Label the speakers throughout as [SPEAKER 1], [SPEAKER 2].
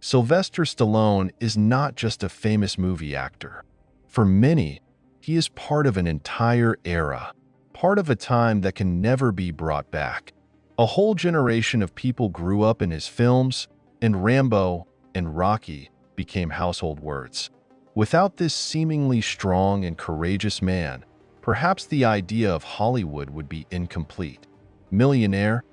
[SPEAKER 1] Sylvester Stallone is not just a famous movie actor. For many, he is part of an entire era, part of a time that can never be brought back. A whole generation of people grew up in his films, and Rambo and Rocky became household words. Without this seemingly strong and courageous man, perhaps the idea of Hollywood would be incomplete. Millionaire,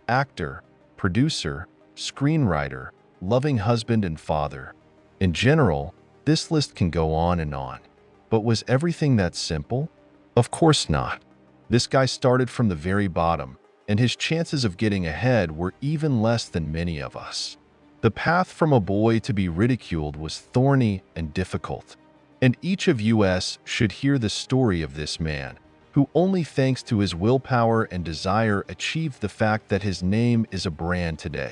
[SPEAKER 1] actor, producer, screenwriter, loving husband and father. In general, this list can go on and on. But was everything that simple? Of course not. This guy started from the very bottom, and his chances of getting ahead were even less than many of us. The path from a boy to be ridiculed was thorny and difficult, and each of us should hear the story of this man, who only thanks to his willpower and desire achieved the fact that his name is a brand today.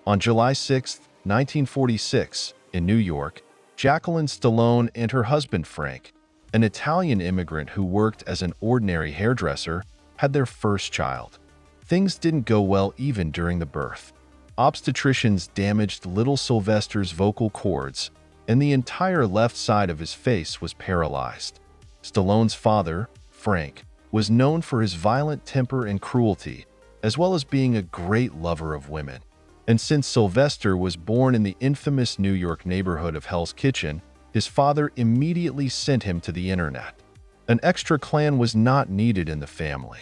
[SPEAKER 1] On July 6, 1946, in New York, Jacqueline Stallone and her husband Frank, an Italian immigrant who worked as an ordinary hairdresser, had their first child. Things didn't go well even during the birth. Obstetricians damaged little Sylvester's vocal cords, and the entire left side of his face was paralyzed. Stallone's father, Frank, was known for his violent temper and cruelty, as well as being a great lover of women. And since Sylvester was born in the infamous New York neighborhood of Hell's Kitchen, his father immediately sent him to the internet. An extra clan was not needed in the family.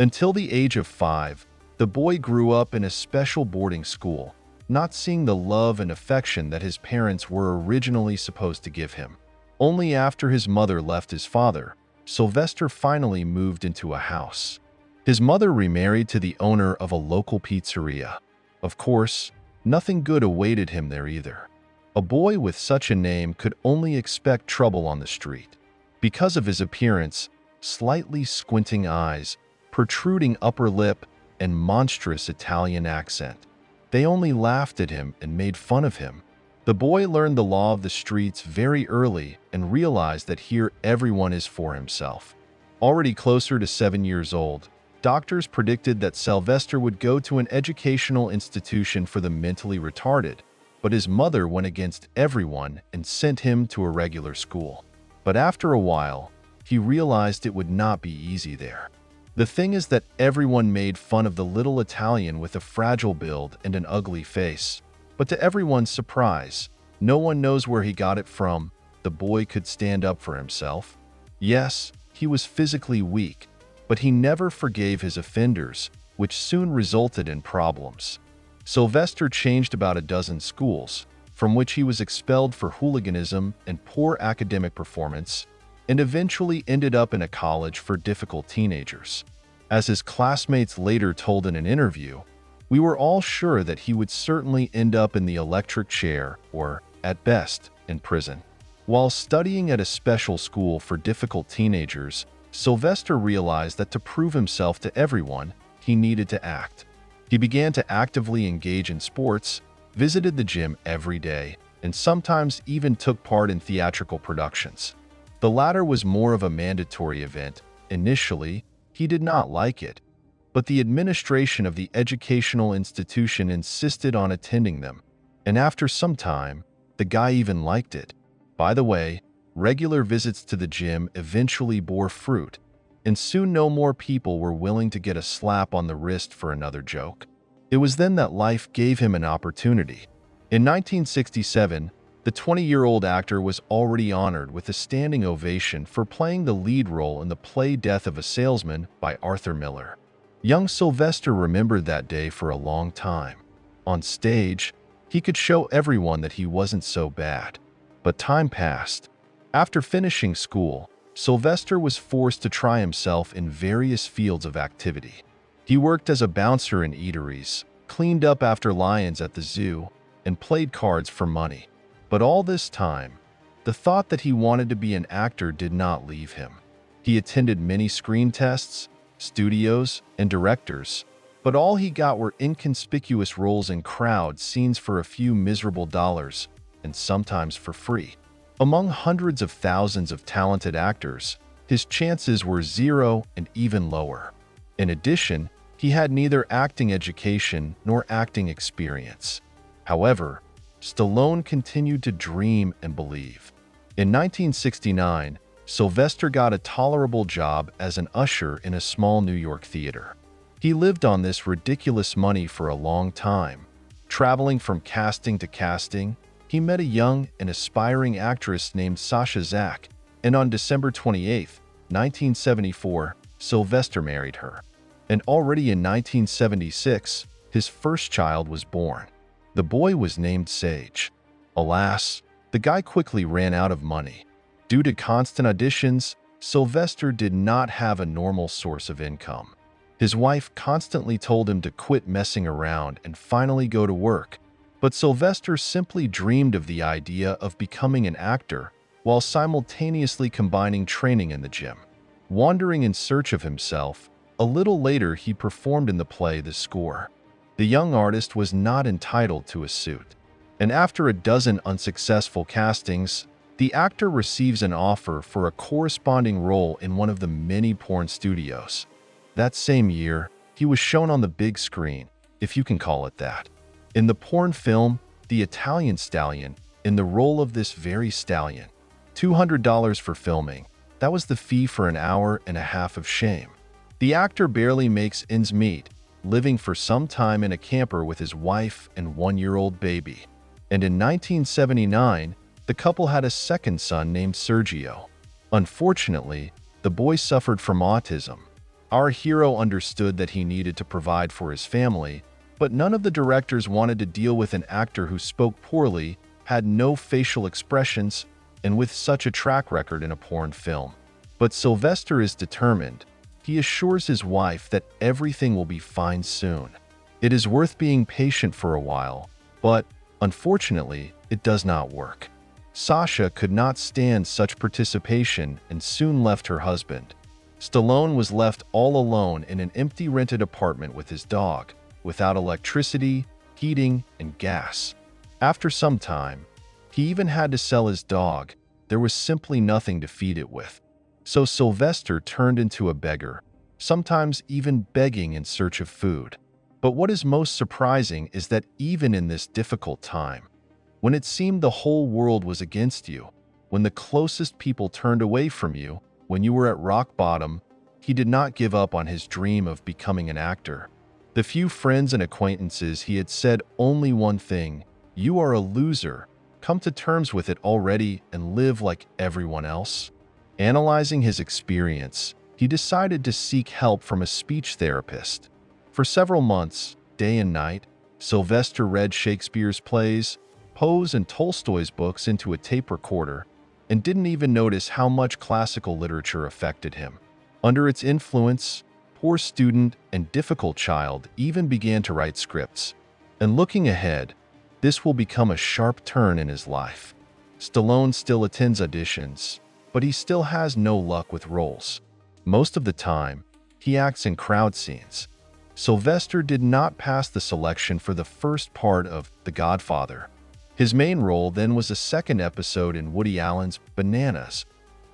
[SPEAKER 1] Until the age of 5, the boy grew up in a special boarding school, not seeing the love and affection that his parents were originally supposed to give him. Only after his mother left his father, Sylvester finally moved into a house. His mother remarried to the owner of a local pizzeria. Of course, nothing good awaited him there either. A boy with such a name could only expect trouble on the street. Because of his appearance, slightly squinting eyes, protruding upper lip, and monstrous Italian accent, they only laughed at him and made fun of him. The boy learned the law of the streets very early and realized that here everyone is for himself. Already closer to 7 years old, doctors predicted that Sylvester would go to an educational institution for the mentally retarded, but his mother went against everyone and sent him to a regular school. But after a while, he realized it would not be easy there. The thing is that everyone made fun of the little Italian with a fragile build and an ugly face. But to everyone's surprise, no one knows where he got it from. The boy could stand up for himself. Yes, he was physically weak, but he never forgave his offenders, which soon resulted in problems. Sylvester changed about a dozen schools, from which he was expelled for hooliganism and poor academic performance, and eventually ended up in a college for difficult teenagers. As his classmates later told in an interview, "We were all sure that he would certainly end up in the electric chair or, at best, in prison." While studying at a special school for difficult teenagers, Sylvester realized that to prove himself to everyone, he needed to act. He began to actively engage in sports, visited the gym every day, and sometimes even took part in theatrical productions. The latter was more of a mandatory event. Initially, he did not like it, but the administration of the educational institution insisted on attending them, and after some time, the guy even liked it. By the way, regular visits to the gym eventually bore fruit, and soon no more people were willing to get a slap on the wrist for another joke. It was then that life gave him an opportunity. In 1967, the 20-year-old actor was already honored with a standing ovation for playing the lead role in the play Death of a Salesman by Arthur Miller. Young Sylvester remembered that day for a long time. On stage, he could show everyone that he wasn't so bad. But time passed. After finishing school, Sylvester was forced to try himself in various fields of activity. He worked as a bouncer in eateries, cleaned up after lions at the zoo, and played cards for money. But all this time, the thought that he wanted to be an actor did not leave him. He attended many screen tests, studios, and directors, but all he got were inconspicuous roles in crowd scenes for a few miserable dollars, and sometimes for free. Among hundreds of thousands of talented actors, his chances were zero and even lower. In addition, he had neither acting education nor acting experience. However, Stallone continued to dream and believe. In 1969, Sylvester got a tolerable job as an usher in a small New York theater. He lived on this ridiculous money for a long time. Traveling from casting to casting, he met a young and aspiring actress named Sasha Zak, and on December 28, 1974, Sylvester married her. And already in 1976, his first child was born. The boy was named Sage. Alas, the guy quickly ran out of money. Due to constant auditions, Sylvester did not have a normal source of income. His wife constantly told him to quit messing around and finally go to work, but Sylvester simply dreamed of the idea of becoming an actor while simultaneously combining training in the gym. Wandering in search of himself, a little later he performed in the play The Score. The young artist was not entitled to a suit, and after a dozen unsuccessful castings, the actor receives an offer for a corresponding role in one of the many porn studios. That same year, he was shown on the big screen, if you can call it that. In the porn film, The Italian Stallion, in the role of this very stallion. $200 for filming. That was the fee for an hour and a half of shame. The actor barely makes ends meet, living for some time in a camper with his wife and one-year-old baby. And in 1979, the couple had a second son named Sergio. Unfortunately, the boy suffered from autism. Our hero understood that he needed to provide for his family, but none of the directors wanted to deal with an actor who spoke poorly, had no facial expressions, and with such a track record in a porn film. But Sylvester is determined. He assures his wife that everything will be fine soon. It is worth being patient for a while, but unfortunately, it does not work. Sasha could not stand such participation and soon left her husband. Stallone was left all alone in an empty rented apartment with his dog, without electricity, heating, and gas. After some time, he even had to sell his dog. There was simply nothing to feed it with. So Sylvester turned into a beggar, sometimes even begging in search of food. But what is most surprising is that even in this difficult time, when it seemed the whole world was against you, when the closest people turned away from you, when you were at rock bottom, he did not give up on his dream of becoming an actor. The few friends and acquaintances he had said only one thing: "You are a loser. Come to terms with it already and live like everyone else." Analyzing his experience, he decided to seek help from a speech therapist. For several months, day and night, Sylvester read Shakespeare's plays, Poe's and Tolstoy's books into a tape recorder, and didn't even notice how much classical literature affected him. Under its influence, poor student and difficult child even began to write scripts. And looking ahead, this will become a sharp turn in his life. Stallone still attends auditions, but he still has no luck with roles. Most of the time, he acts in crowd scenes. Sylvester did not pass the selection for the first part of The Godfather. His main role then was a second episode in Woody Allen's Bananas,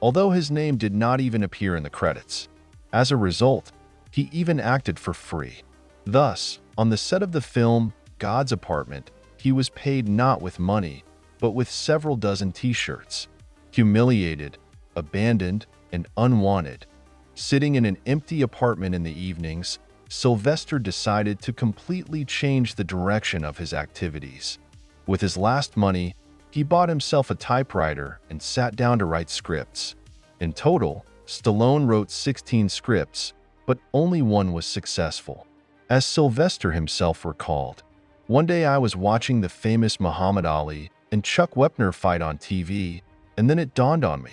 [SPEAKER 1] although his name did not even appear in the credits. As a result, he even acted for free. Thus, on the set of the film God's Apartment, he was paid not with money, but with several dozen t-shirts. Humiliated, abandoned, and unwanted, sitting in an empty apartment in the evenings, Sylvester decided to completely change the direction of his activities. With his last money, he bought himself a typewriter and sat down to write scripts. In total, Stallone wrote 16 scripts, but only one was successful. As Sylvester himself recalled, "One day I was watching the famous Muhammad Ali and Chuck Wepner fight on TV, and then it dawned on me.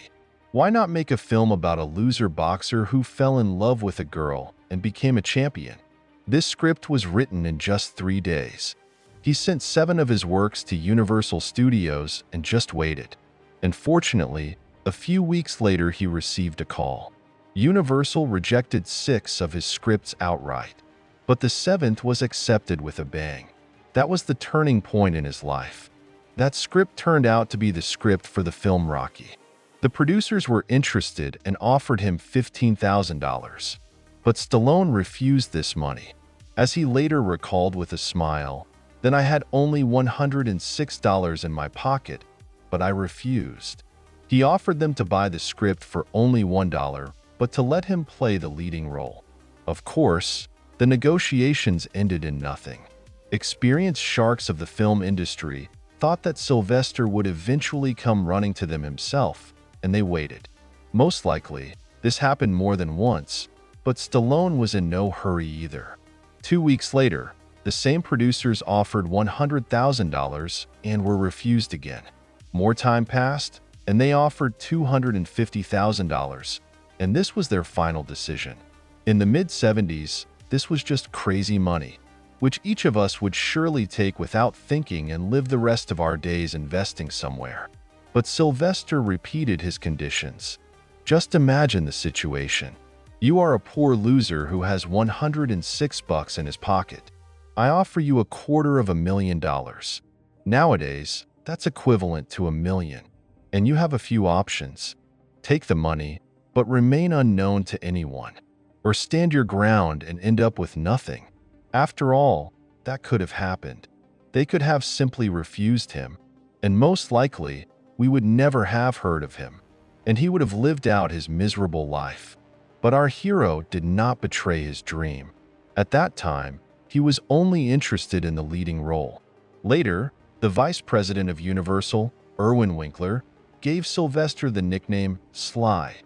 [SPEAKER 1] Why not make a film about a loser boxer who fell in love with a girl and became a champion?" This script was written in just 3 days. He sent 7 of his works to Universal Studios and just waited. And fortunately, a few weeks later he received a call. Universal rejected 6 of his scripts outright, but the 7th was accepted with a bang. That was the turning point in his life. That script turned out to be the script for the film Rocky. The producers were interested and offered him $15,000. But Stallone refused this money. As he later recalled with a smile, Then I had only $106 in my pocket, but I refused. He offered them to buy the script for only $1, but to let him play the leading role. Of course, the negotiations ended in nothing. Experienced sharks of the film industry thought that Sylvester would eventually come running to them himself, and they waited. Most likely, this happened more than once, but Stallone was in no hurry either. 2 weeks later, the same producers offered $100,000 and were refused again. More time passed, and they offered $250,000, and this was their final decision. In the mid-70s, this was just crazy money, which each of us would surely take without thinking and live the rest of our days investing somewhere. But Sylvester repeated his conditions. Just imagine the situation. You are a poor loser who has $106 in his pocket. I offer you $250,000. Nowadays, that's equivalent to $1 million. And you have a few options. Take the money, but remain unknown to anyone. Or stand your ground and end up with nothing. After all, that could have happened. They could have simply refused him, and most likely, we would never have heard of him, and he would have lived out his miserable life. But our hero did not betray his dream. At that time, he was only interested in the leading role. Later, the vice president of Universal, Irwin Winkler, gave Sylvester the nickname Sly,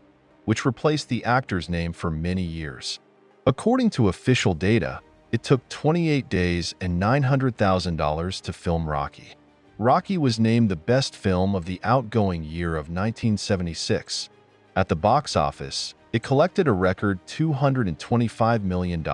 [SPEAKER 1] which replaced the actor's name for many years. According to official data, it took 28 days and $900,000 to film Rocky. Rocky was named the best film of the outgoing year of 1976. At the box office, it collected a record $225 million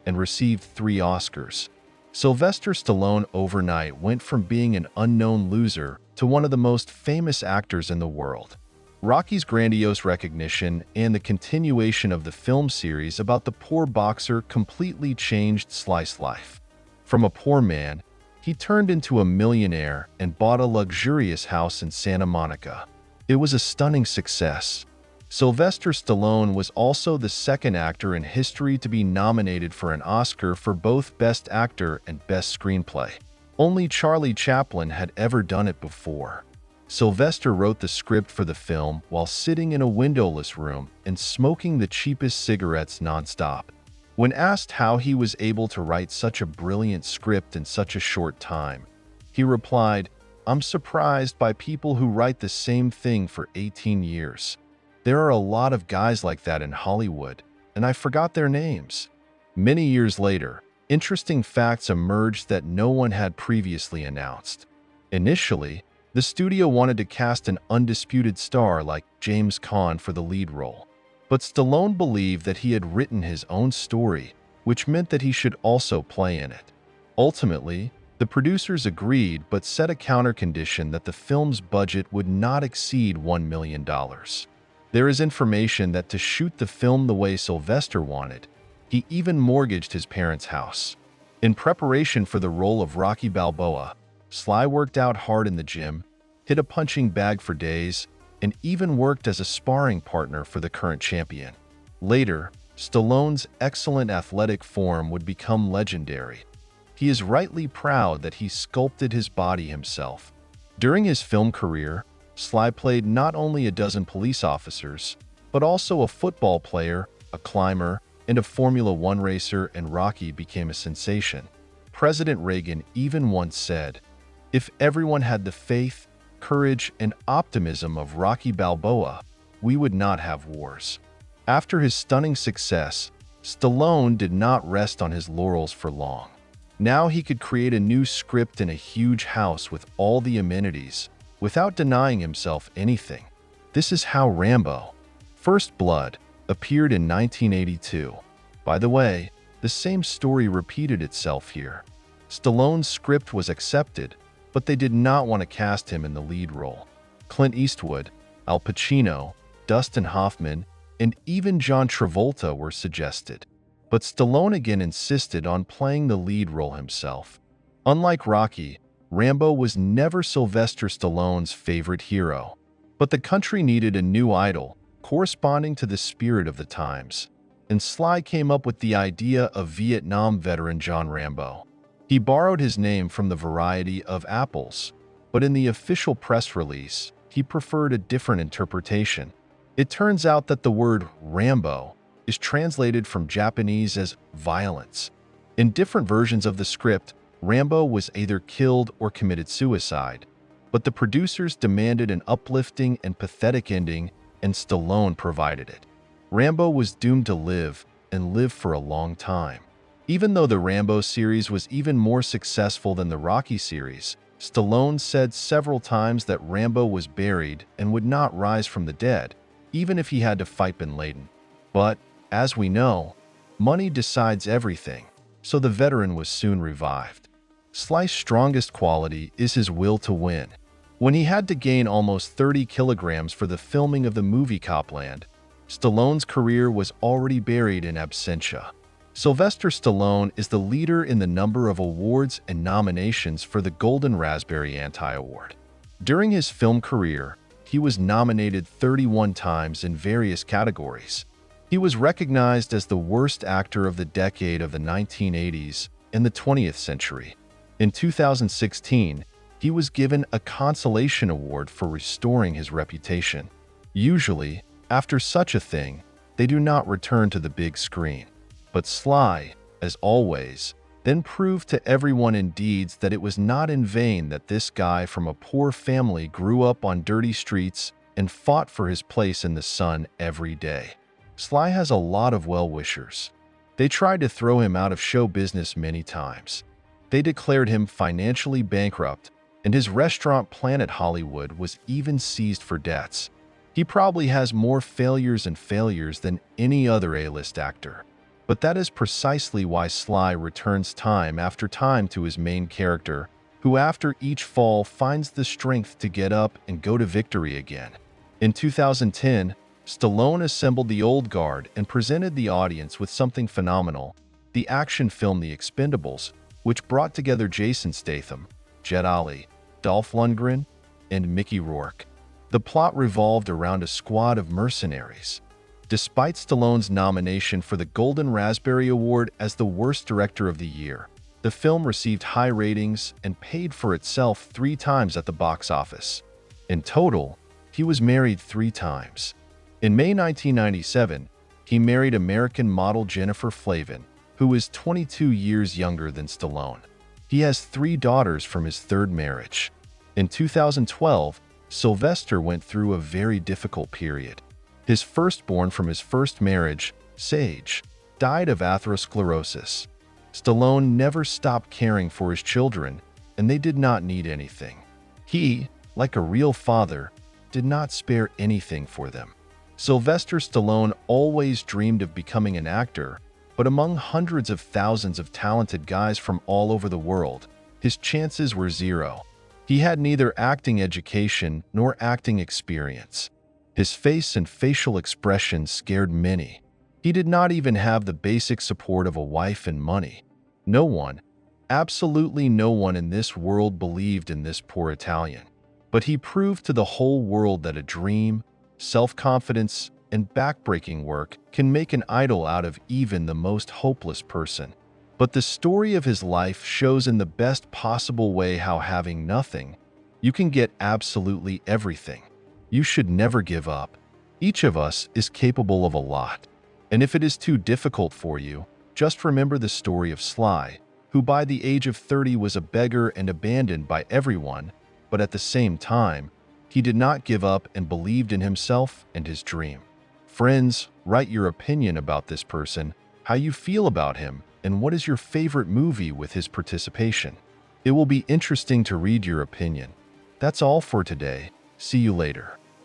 [SPEAKER 1] and received 3 Oscars. Sylvester Stallone overnight went from being an unknown loser to one of the most famous actors in the world. Rocky's grandiose recognition and the continuation of the film series about the poor boxer completely changed Sly's life. From a poor man, he turned into a millionaire and bought a luxurious house in Santa Monica. It was a stunning success. Sylvester Stallone was also the second actor in history to be nominated for an Oscar for both Best Actor and Best Screenplay. Only Charlie Chaplin had ever done it before. Sylvester wrote the script for the film while sitting in a windowless room and smoking the cheapest cigarettes nonstop. When asked how he was able to write such a brilliant script in such a short time, he replied, "I'm surprised by people who write the same thing for 18 years. There are a lot of guys like that in Hollywood, and I forgot their names." Many years later, interesting facts emerged that no one had previously announced. Initially, the studio wanted to cast an undisputed star like James Caan for the lead role. But Stallone believed that he had written his own story, which meant that he should also play in it. Ultimately, the producers agreed but set a counter-condition that the film's budget would not exceed $1 million. There is information that to shoot the film the way Sylvester wanted, he even mortgaged his parents' house. In preparation for the role of Rocky Balboa, Sly worked out hard in the gym, hit a punching bag for days, and even worked as a sparring partner for the current champion. Later, Stallone's excellent athletic form would become legendary. He is rightly proud that he sculpted his body himself. During his film career, Sly played not only a dozen police officers, but also a football player, a climber, and a Formula One racer, and Rocky became a sensation. President Reagan even once said, "If everyone had the faith, courage, and optimism of Rocky Balboa, we would not have wars." After his stunning success, Stallone did not rest on his laurels for long. Now he could create a new script in a huge house with all the amenities, without denying himself anything. This is how Rambo, First Blood, appeared in 1982. By the way, the same story repeated itself here. Stallone's script was accepted, but they did not want to cast him in the lead role. Clint Eastwood, Al Pacino, Dustin Hoffman, and even John Travolta were suggested. But Stallone again insisted on playing the lead role himself. Unlike Rocky, Rambo was never Sylvester Stallone's favorite hero. But the country needed a new idol, corresponding to the spirit of the times. And Sly came up with the idea of Vietnam veteran John Rambo. He borrowed his name from the variety of apples, but in the official press release, he preferred a different interpretation. It turns out that the word Rambo is translated from Japanese as violence. In different versions of the script, Rambo was either killed or committed suicide, but the producers demanded an uplifting and pathetic ending, and Stallone provided it. Rambo was doomed to live, and live for a long time. Even though the Rambo series was even more successful than the Rocky series, Stallone said several times that Rambo was buried and would not rise from the dead, even if he had to fight Bin Laden. But, as we know, money decides everything, so the veteran was soon revived. Sly's strongest quality is his will to win. When he had to gain almost 30 kilograms for the filming of the movie Copland, Stallone's career was already buried in absentia. Sylvester Stallone is the leader in the number of awards and nominations for the Golden Raspberry Anti-Award. During his film career, he was nominated 31 times in various categories. He was recognized as the worst actor of the decade of the 1980s and the 20th century. In 2016, he was given a consolation award for restoring his reputation. Usually, after such a thing, they do not return to the big screen. But Sly, as always, then proved to everyone in deeds that it was not in vain that this guy from a poor family grew up on dirty streets and fought for his place in the sun every day. Sly has a lot of well-wishers. They tried to throw him out of show business many times. They declared him financially bankrupt, and his restaurant Planet Hollywood was even seized for debts. He probably has more failures and failures than any other A-list actor. But that is precisely why Sly returns time after time to his main character, who after each fall finds the strength to get up and go to victory again. In 2010, Stallone assembled the old guard and presented the audience with something phenomenal, the action film The Expendables, which brought together Jason Statham, Jet Ali, Dolph Lundgren, and Mickey Rourke. The plot revolved around a squad of mercenaries. Despite Stallone's nomination for the Golden Raspberry Award as the worst director of the year, the film received high ratings and paid for itself 3 times at the box office. In total, he was married 3 times. In May 1997, he married American model Jennifer Flavin, who is 22 years younger than Stallone. He has 3 daughters from his 3rd marriage. In 2012, Sylvester went through a very difficult period. His firstborn from his first marriage, Sage, died of atherosclerosis. Stallone never stopped caring for his children, and they did not need anything. He, like a real father, did not spare anything for them. Sylvester Stallone always dreamed of becoming an actor, but among hundreds of thousands of talented guys from all over the world, his chances were 0. He had neither acting education nor acting experience. His face and facial expressions scared many. He did not even have the basic support of a wife and money. No one, absolutely no one in this world believed in this poor Italian. But he proved to the whole world that a dream, self-confidence, and backbreaking work can make an idol out of even the most hopeless person. But the story of his life shows in the best possible way how having nothing, you can get absolutely everything. You should never give up. Each of us is capable of a lot. And if it is too difficult for you, just remember the story of Sly, who by the age of 30 was a beggar and abandoned by everyone, but at the same time, he did not give up and believed in himself and his dream. Friends, write your opinion about this person, how you feel about him, and what is your favorite movie with his participation. It will be interesting to read your opinion. That's all for today. See you later.